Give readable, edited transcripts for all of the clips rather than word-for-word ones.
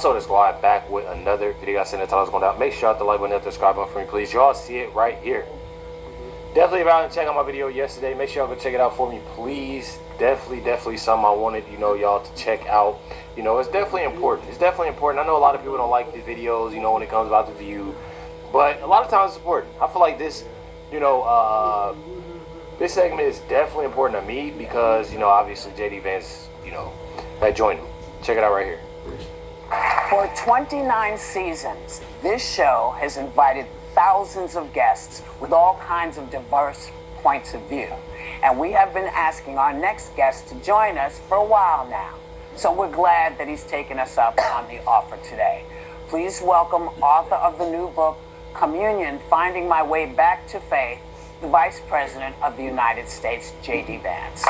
Also, the squad back with another video. I said that time I was going down. Make sure you hit the like button and the subscribe button for me, please. Y'all see it right here. Definitely if y'all didn't check out my video yesterday, make sure y'all go check it out for me, please. Definitely something I wanted, y'all to check out. It's definitely important. It's definitely important. I know a lot of people don't like the videos, when it comes about the view, but a lot of times it's important. I feel like this, this segment is definitely important to me because, obviously JD Vance, had joined him. Check it out right here. For 29 seasons, this show has invited thousands of guests with all kinds of diverse points of view. And we have been asking our next guest to join us for a while now. So we're glad that he's taken us up on the offer today. Please welcome author of the new book, Communion, Finding My Way Back to Faith, the Vice President of the United States, JD Vance.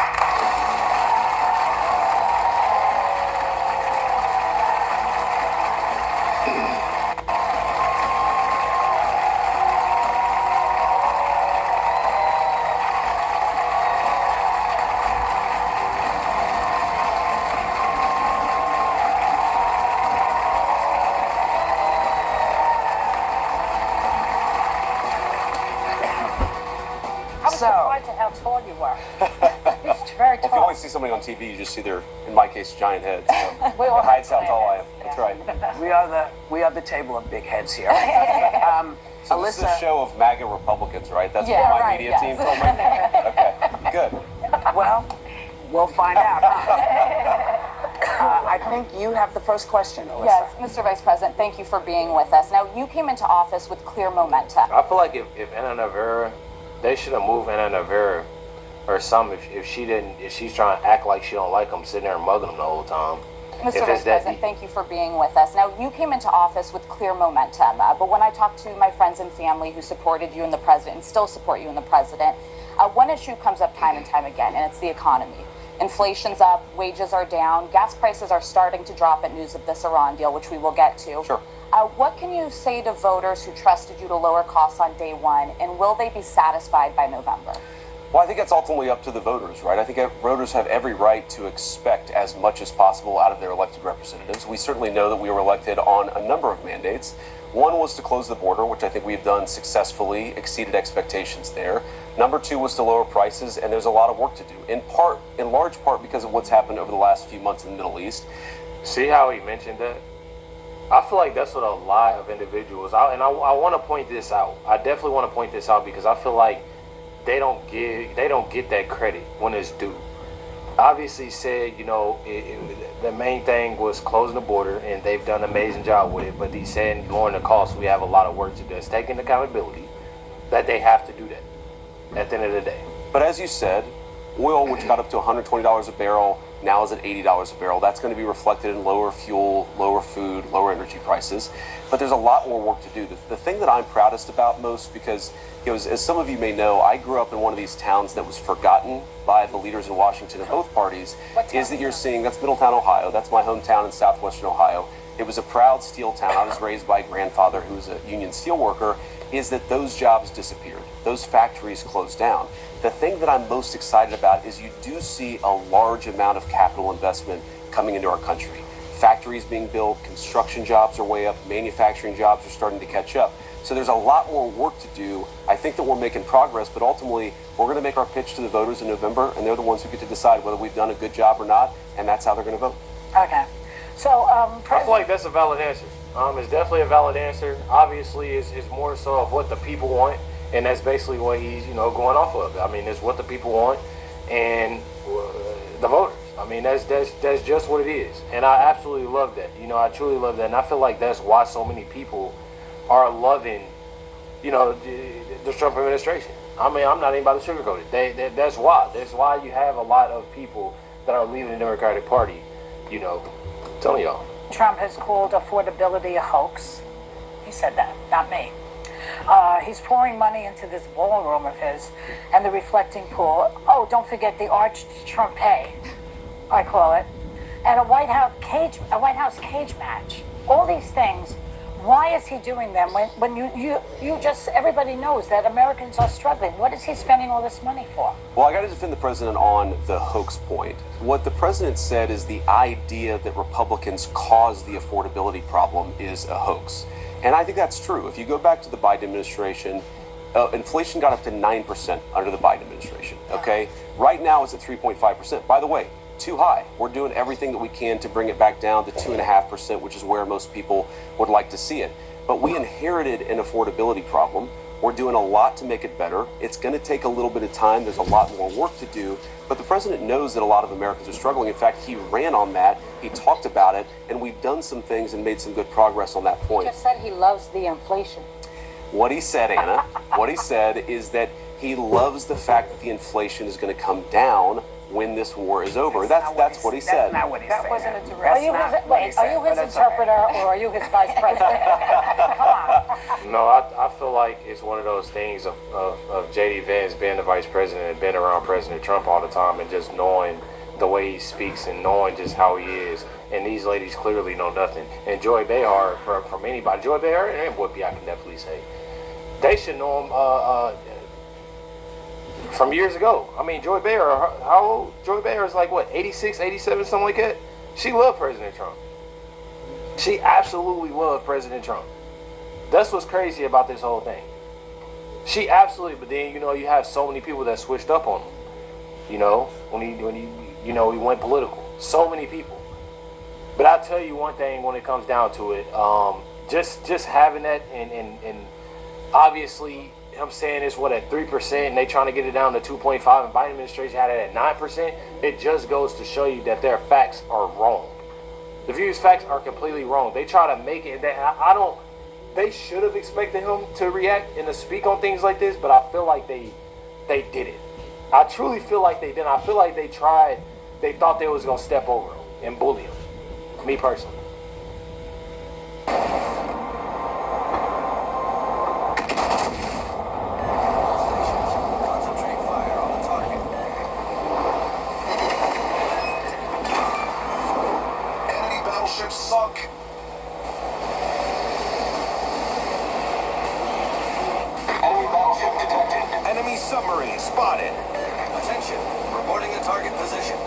Surprised at how tall you are. It's very tall. If you only see somebody on TV, you just see their, in my case, giant heads. So We all it hides how have tall I am. giant That's right. We are the table of big heads here. So this is a show of MAGA Republicans, right? That's Yeah, what my right, media yes. team told me? Okay, good. Well, we'll find out. I think you have the first question, Alyssa. Yes, Mr. Vice President, thank you for being with us. Now, you came into office with clear momentum. I feel like if Anna Navarro, they should have moved Anna Navarro or something if she's trying to act like she don't like him, sitting there and mugging him the whole time. Mr. Vice President, thank you for being with us. Now, you came into office with clear momentum, but when I talk to my friends and family who supported you and the president and still support you and the president, one issue comes up time and time again, and it's the economy. Inflation's up, wages are down, gas prices are starting to drop at news of this Iran deal, which we will get to. Sure. What can you say to voters who trusted you to lower costs on day one, and will they be satisfied by November? Well, I think it's ultimately up to the voters, right? I think voters have every right to expect as much as possible out of their elected representatives. We certainly know that we were elected on a number of mandates. One was to close the border, which I think we've done successfully, exceeded expectations there. Number two was to lower prices, and there's a lot of work to do, in large part because of what's happened over the last few months in the Middle East. See how he mentioned that? I feel like that's what a lot of individuals, I want to point this out. I definitely want to point this out because I feel like they don't get that credit when it's due. Obviously said, the main thing was closing the border, and they've done an amazing job with it, but he's saying lowering the cost, we have a lot of work to do. It's taking accountability that they have to do that at the end of the day. But as you said, oil, which got up to $120 a barrel, now is at $80 a barrel. That's going to be reflected in lower fuel, lower food, lower energy prices. But there's a lot more work to do. The thing that I'm proudest about most, because as some of you may know, I grew up in one of these towns that was forgotten by the leaders in Washington of both parties, is that you're seeing, that's Middletown, Ohio. That's my hometown in southwestern Ohio. It was a proud steel town. I was raised by a grandfather who was a union steel worker, is that those jobs disappeared. Those factories closed down. The thing that I'm most excited about is you do see a large amount of capital investment coming into our country. Factories being built, construction jobs are way up, manufacturing jobs are starting to catch up. So there's a lot more work to do. I think that we're making progress, but ultimately we're going to make our pitch to the voters in November, and they're the ones who get to decide whether we've done a good job or not, and that's how they're going to vote. Okay. So, I feel like that's a valid answer. It's definitely a valid answer. Obviously, it's more so of what the people want, and that's basically what he's, going off of. I mean, it's what the people want, and the voters. I mean, that's just what it is, and I absolutely love that. I truly love that, and I feel like that's why so many people are loving, the Trump administration. I mean, I'm not even about to sugarcoat it. That's why. That's why you have a lot of people that are leaving the Democratic Party. Telling y'all. Trump has called affordability a hoax. He said that, not me. He's pouring money into this ballroom of his and the reflecting pool. Oh, don't forget the arch trumpet, I call it, and a White House cage match. All these things Why is he doing them when you just, everybody knows that Americans are struggling? What is he spending all this money for? Well, I got to defend the president on the hoax point. What the president said is the idea that Republicans caused the affordability problem is a hoax. And I think that's true. If you go back to the Biden administration, inflation got up to 9% under the Biden administration, okay? Right now it's at 3.5%. By the way, too high. We're doing everything that we can to bring it back down to 2.5%, which is where most people would like to see it. But we inherited an affordability problem. We're doing a lot to make it better. It's going to take a little bit of time. There's a lot more work to do. But the president knows that a lot of Americans are struggling. In fact, he ran on that. He talked about it. And we've done some things and made some good progress on that point. He just said he loves the inflation. What he said, Anna, what he said is that he loves the fact that the inflation is going to come down when this war is over. That's what he said. That's not what he said. That wasn't a direct. That's Are you not his, what he wait, said, are you but his that's interpreter or are you his vice president? Come on. No, I feel like it's one of those things of J.D. Vance being the vice president and being around President Trump all the time and just knowing the way he speaks and knowing just how he is. And these ladies clearly know nothing. And Joy Behar, from anybody, Joy Behar and Whoopi, I can definitely say, they should know him from years ago. I mean, Joy Behar, how old? Joy Behar is like, what, 86, 87, something like that? She loved President Trump. She absolutely loved President Trump. That's what's crazy about this whole thing. She absolutely, but then, you have so many people that switched up on him. When he went political. So many people. But I'll tell you one thing when it comes down to it. Just having that and obviously him saying it's at 3% and they trying to get it down to 2.5 and Biden administration had it at 9%, it just goes to show you that their facts are wrong. The View's facts are completely wrong. They try to make it that they should have expected him to react and to speak on things like this, but I feel like they did it. I truly feel like they did. I feel like they thought they was gonna step over him and bully him. Me personally. Sunk. Enemy battleship detected. Enemy submarine spotted. Attention. Reporting a target position.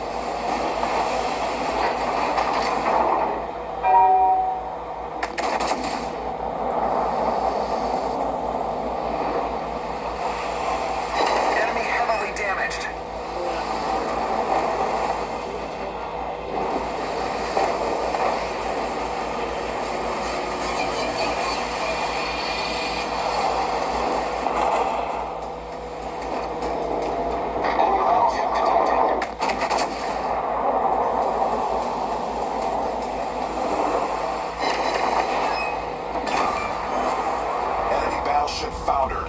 Enemy heavily damaged. Battleship foundered.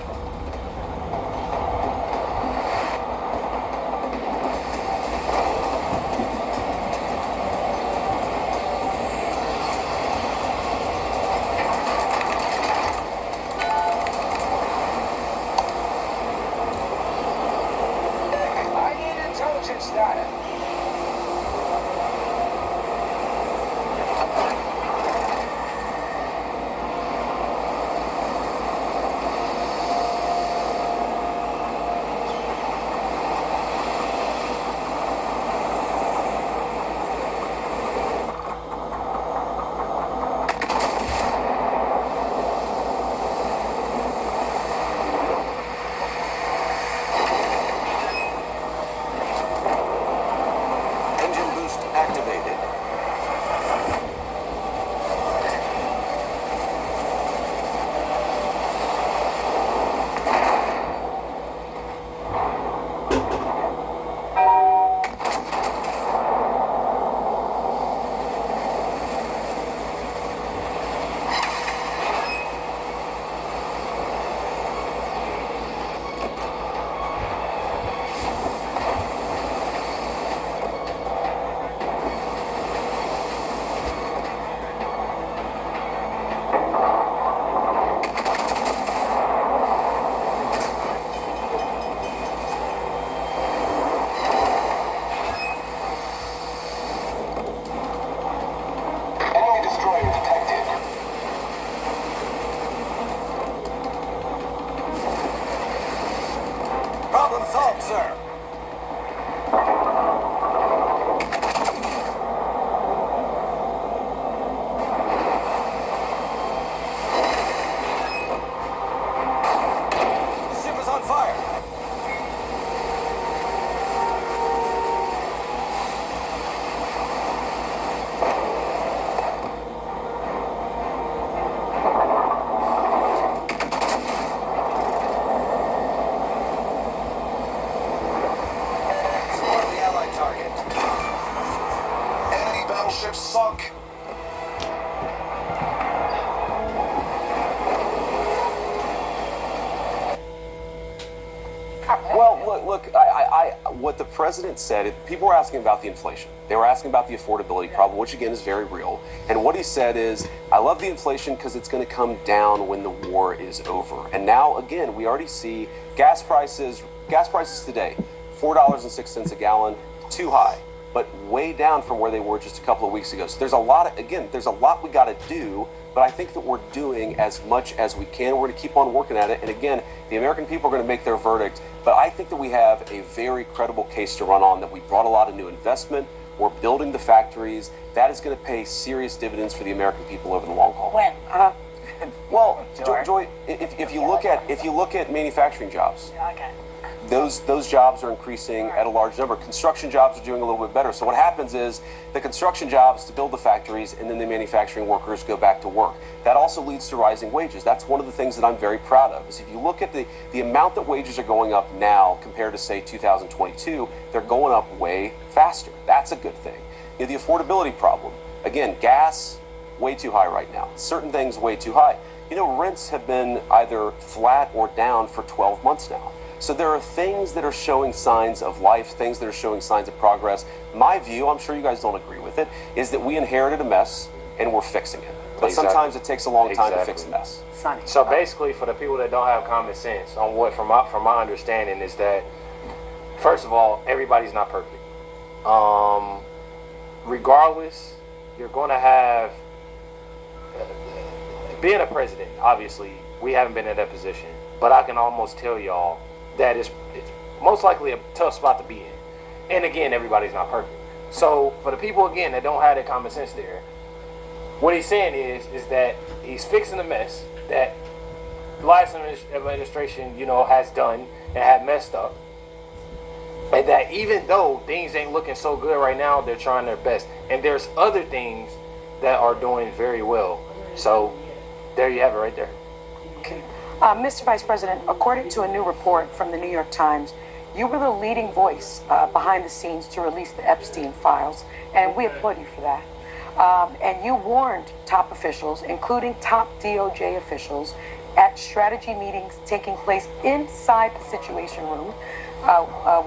I need intelligence data. look, what the president said, people were asking about the inflation. They were asking about the affordability problem, which again is very real. And what he said is, I love the inflation because it's going to come down when the war is over. And now, again, we already see gas prices today, $4.06 a gallon, too high, but way down from where they were just a couple of weeks ago. So there's a lot we got to do, but I think that we're doing as much as we can. We're going to keep on working at it. And again, the American people are going to make their verdict, but I think that we have a very credible case to run on, that we brought a lot of new investment. We're building the factories. That is going to pay serious dividends for the American people over the long haul. When? Well, Joy, if you look at manufacturing jobs, Okay. those jobs are increasing at a large number. Construction jobs are doing a little bit better. So what happens is the construction jobs to build the factories, and then the manufacturing workers go back to work. That also leads to rising wages. That's one of the things that I'm very proud of, is if you look at the amount that wages are going up now compared to, say, 2022, they're going up way faster. That's a good thing. You know, the affordability problem. Again, gas, way too high right now. Certain things way too high. You know, rents have been either flat or down for 12 months now. So there are things that are showing signs of life, things that are showing signs of progress. My view, I'm sure you guys don't agree with it, is that we inherited a mess and we're fixing it. But sometimes it takes a long time to fix a mess. Sonny. So basically, for the people that don't have common sense, on what from my understanding is that, first of all, everybody's not perfect. Regardless, you're going to have being a president. Obviously, we haven't been in that position, but I can almost tell y'all that it's most likely a tough spot to be in. And again, everybody's not perfect. So for the people again that don't have that common sense there, what he's saying is that he's fixing the mess that the last administration, has done and had messed up. And that even though things ain't looking so good right now, they're trying their best. And there's other things that are doing very well. So there you have it right there. Okay. Mr. Vice President, according to a new report from the New York Times, you were the leading voice behind the scenes to release the Epstein files, and we applaud you for that. And you warned top officials, including top DOJ officials, at strategy meetings taking place inside the Situation Room.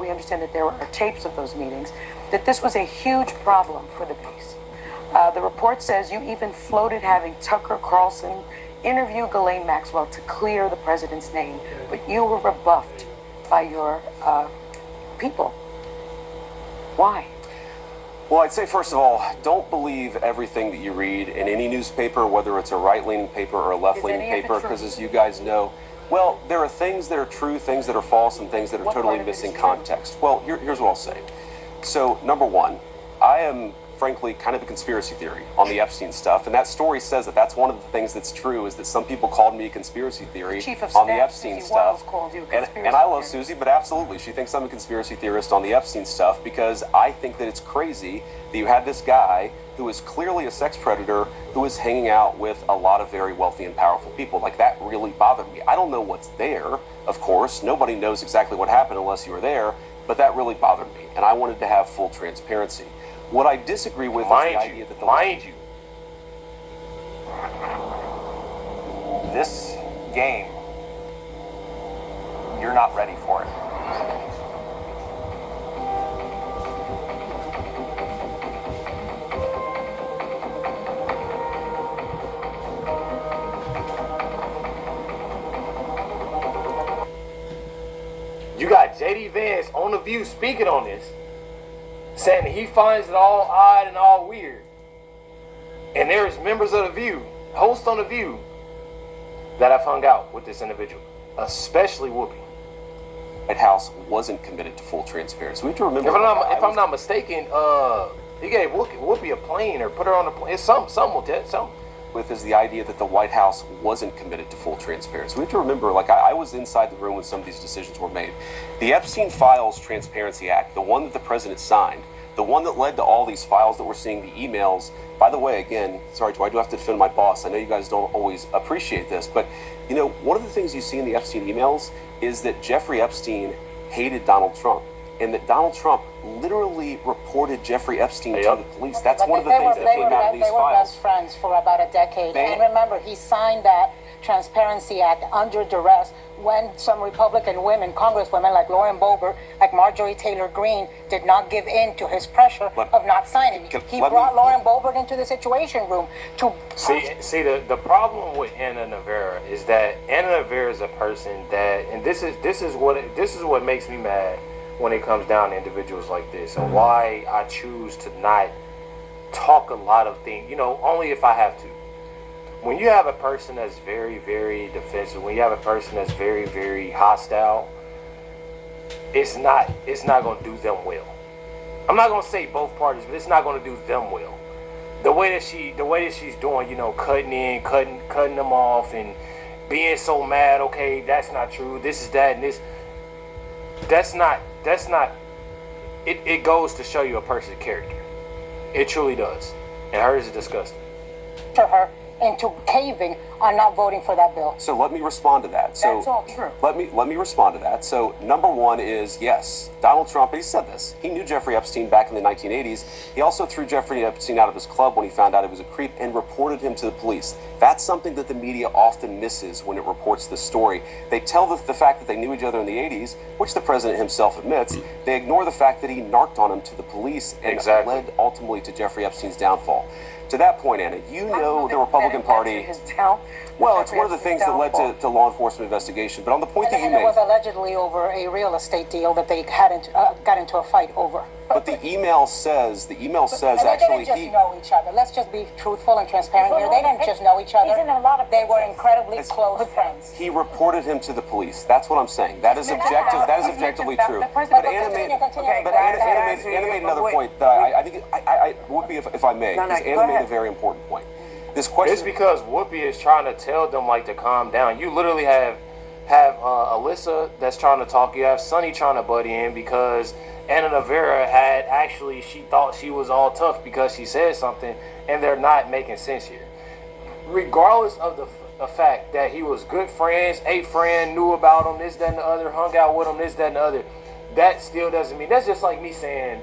We understand that there were tapes of those meetings, that this was a huge problem for the base. The report says you even floated having Tucker Carlson interview Ghislaine Maxwell to clear the president's name, but you were rebuffed by your people. Why? Well, I'd say, first of all, don't believe everything that you read in any newspaper, whether it's a right-leaning paper or a left-leaning paper, because as you guys know, well, there are things that are true, things that are false, and things that are totally missing context. Well, here's what I'll say. So, number one, I am, frankly, kind of a conspiracy theory on the Epstein stuff, and that story says that that's one of the things that's true, is that some people called me a conspiracy theory on the Epstein stuff. And I love Susie, but absolutely, she thinks I'm a conspiracy theorist on the Epstein stuff, because I think that it's crazy that you had this guy who is clearly a sex predator who is hanging out with a lot of very wealthy and powerful people. Like, that really bothered me. I don't know what's there, of course. Nobody knows exactly what happened unless you were there, but that really bothered me, and I wanted to have full transparency. What I disagree with is the idea that this game, you're not ready for it. You got JD Vance on The View speaking on this, saying that he finds it all odd and all weird. And there's members of The View, hosts on The View, that have hung out with this individual, especially Whoopi. White House wasn't committed to full transparency. We have to remember. If I'm not mistaken, he gave Whoopi a plane or put her on a plane. It's something with that. Something. With is the idea that the White House wasn't committed to full transparency. We have to remember, like, I was inside the room when some of these decisions were made. The Epstein Files Transparency Act, the one that the president signed, the one that led to all these files that we're seeing, the emails. By the way, again, sorry, I do have to defend my boss. I know you guys don't always appreciate this, but, one of the things you see in the Epstein emails is that Jeffrey Epstein hated Donald Trump, and that Donald Trump literally reported Jeffrey Epstein to the police. That's one of the things that came out of these files. They were best friends for about a decade. And remember, he signed that Transparency Act under duress when some Republican women, congresswomen like Lauren Boebert, like Marjorie Taylor Greene, did not give in to his pressure of not signing. He brought Lauren Boebert into the Situation Room to see the problem with Anna Navarro is that Anna Navarro is a person that, and this is what makes me mad when it comes down to individuals like this, and why I choose to not talk a lot of things, only if I have to. When you have a person that's very, very defensive, when you have a person that's very, very hostile, it's not going to do them well. I'm not going to say both parties, but it's not going to do them well. The way that she's doing, cutting them off, and being so mad. Okay, that's not true. This is that, and this. That's not. It goes to show you a person's character. It truly does, and hers is disgusting. To her into caving on not voting for that bill. So let me respond to that. So that's all true. Let me respond to that. So number one is, yes, Donald Trump, he said this. He knew Jeffrey Epstein back in the 1980s. He also threw Jeffrey Epstein out of his club when he found out he was a creep and reported him to the police. That's something that the media often misses when it reports this story. They tell the fact that they knew each other in the 80s, which the president himself admits. They ignore the fact that he narked on him to the police and led ultimately to JeffreyEpstein's downfall. To that point, Anna, you know the Republican Party. Well, it's one of the things that led to law enforcement investigation. But on the point that you made, it was allegedly over a real estate deal that they got into a fight over. But the email says and actually they didn't just know each other. Let's just be truthful and transparent here. They didn't just know each other. They were incredibly close friends. He reported him to the police. That's what I'm saying. That is objective. That is objectively true. But Anna made another point that I think I would be if I may, because Anna made a very important point. This question. It's because Whoopi is trying to tell them to calm down. You literally have Alyssa that's trying to talk. You have Sonny trying to butt in because Anna Navarro she thought she was all tough because she said something, and they're not making sense here. Regardless of the fact that he was good friends, a friend, knew about him, this, that, and the other, hung out with him, this, that, and the other, that still doesn't mean. That's just like me saying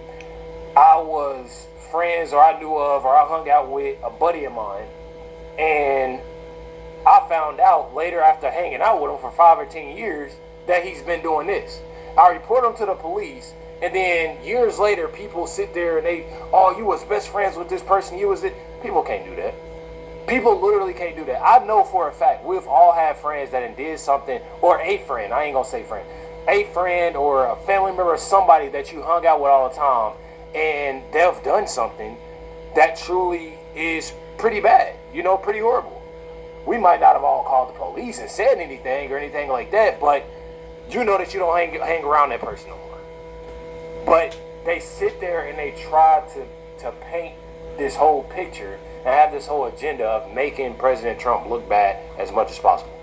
I was friends, or I knew of, or I hung out with a buddy of mine, and I found out later after hanging out with him for 5 or 10 years that he's been doing this. I report him to the police, and then years later, people sit there and you was best friends with this person. You was it. People can't do that. People literally can't do that. I know for a fact we've all had friends that did something, or a friend. I ain't gonna say friend. A friend or a family member, or somebody that you hung out with all the time, and they've done something that truly is pretty bad. Pretty horrible. We might not have all called the police and said anything or anything like that, but you know that you don't hang around that person no more. But they sit there and they try to paint this whole picture and have this whole agenda of making President Trump look bad as much as possible.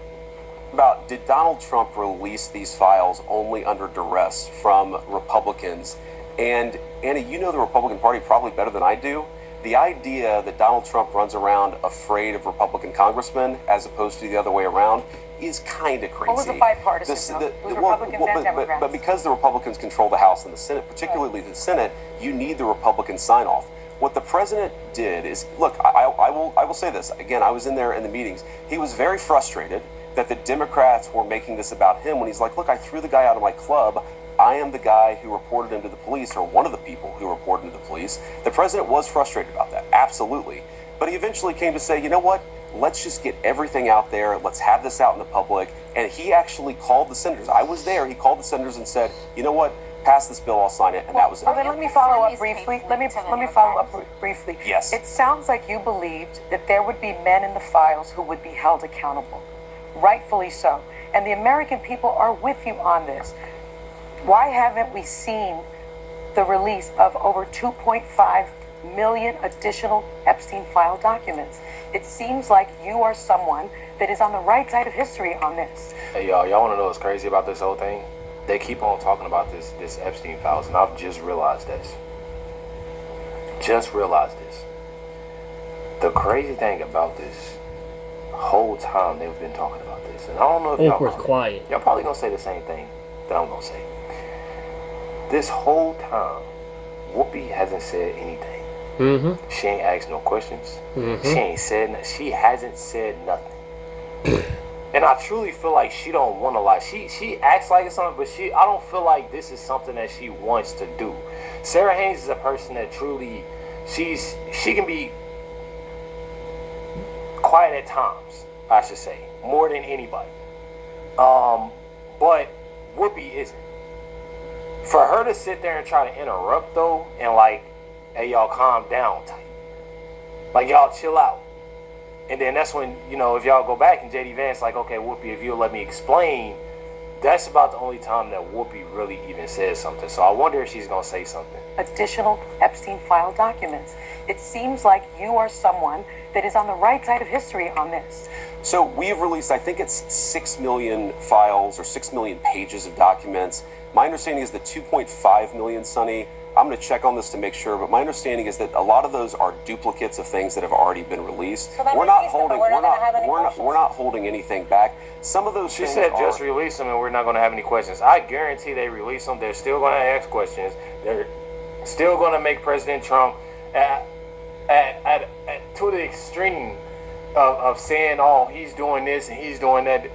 Did Donald Trump release these files only under duress from Republicans? And Anna, you know the Republican Party probably better than I do. The idea that Donald Trump runs around afraid of Republican congressmen as opposed to the other way around is kind of crazy. What was the bipartisan? It was Republicans and Democrats. But because the Republicans control the House and the Senate, particularly the Senate, you need the Republican sign-off. What the president did is, look, I will say this. Again, I was in there in the meetings. He was very frustrated that the Democrats were making this about him when he's like, look, I threw the guy out of my club. I am the guy who reported him to the police, or one of the people who reported him to the police. The president was frustrated about that, absolutely. But he eventually came to say, you know what? Let's just get everything out there. Let's have this out in the public. And he actually called the senators. I was there. He called the senators and said, you know what? Pass this bill, I'll sign it. And that was it. Let me follow up briefly. Let me follow up briefly. Yes. It sounds like you believed that there would be men in the files who would be held accountable. Rightfully so. And the American people are with you on this. Why haven't we seen the release of over 2.5 million additional Epstein file documents? It seems like you are someone that is on the right side of history on this. Hey, y'all want to know what's crazy about this whole thing? They keep on talking about this Epstein files, and I've just realized this. The crazy thing about this whole time they've been talking about this, and I don't know if y'all quiet. Y'all probably gonna say the same thing that I'm gonna say. This whole time, Whoopi hasn't said anything. Mm-hmm. She ain't asked no questions. Mm-hmm. She hasn't said nothing. And I truly feel like she don't want to lie. She acts like it's something, but I don't feel like this is something that she wants to do. Sarah Haynes is a person that truly, she can be quiet at times, I should say, more than anybody. But Whoopi isn't. For her to sit there and try to interrupt though, and like, hey, y'all calm down type. Like, y'all chill out. And then that's when, you know, if y'all go back and JD Vance like, okay, Whoopi, if you'll let me explain, that's about the only time that Whoopi really even says something. So I wonder if she's going to say something. Additional Epstein file documents. It seems like you are someone that is on the right side of history on this. So we've released, I think it's 6 million files or 6 million pages of documents. My understanding is that 2.5 million, Sonny, I'm going to check on this to make sure, but my understanding is that a lot of those are duplicates of things that have already been released. So we're not holding anything back. Some of those she said just release them and we're not going to have any questions. I guarantee they release them. They're still going to ask questions. They're still going to make President Trump to the extreme of saying, oh, he's doing this and he's doing that.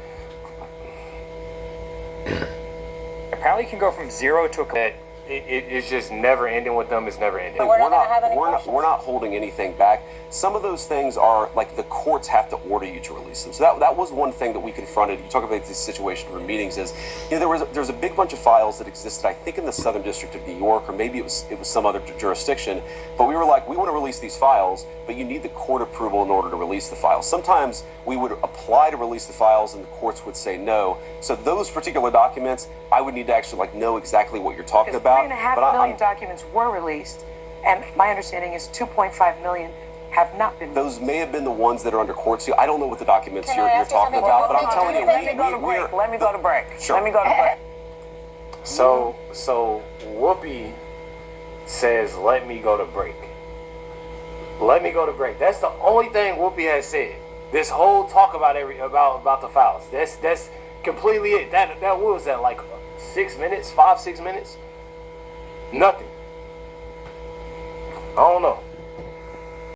Apparently, you can go from zero to a. It's just never ending with them. It's never ending. But we're not holding anything back. Some of those things are like the courts have to order you to release them. So that was one thing that we confronted. You talk about this situation where meetings is, you know, there's a big bunch of files that existed, I think in the Southern District of New York, or maybe it was some other jurisdiction. But we were like, we want to release these files, but you need the court approval in order to release the files. Sometimes we would apply to release the files and the courts would say no. So those particular documents, I would need to actually like know exactly what you're talking about. 3.5 million documents were released, and my understanding is 2.5 million have not been released. Those may have been the ones that are under court seal. I don't know what the documents you're talking about, but I'm telling you, Let me go to break. Sure. Let me go to break. So Whoopi says, let me go to break. Let me go to break. That's the only thing Whoopi has said. This whole talk about the files. That's completely it. That what was that, like 6 minutes, 5-6 minutes? Nothing. I don't know.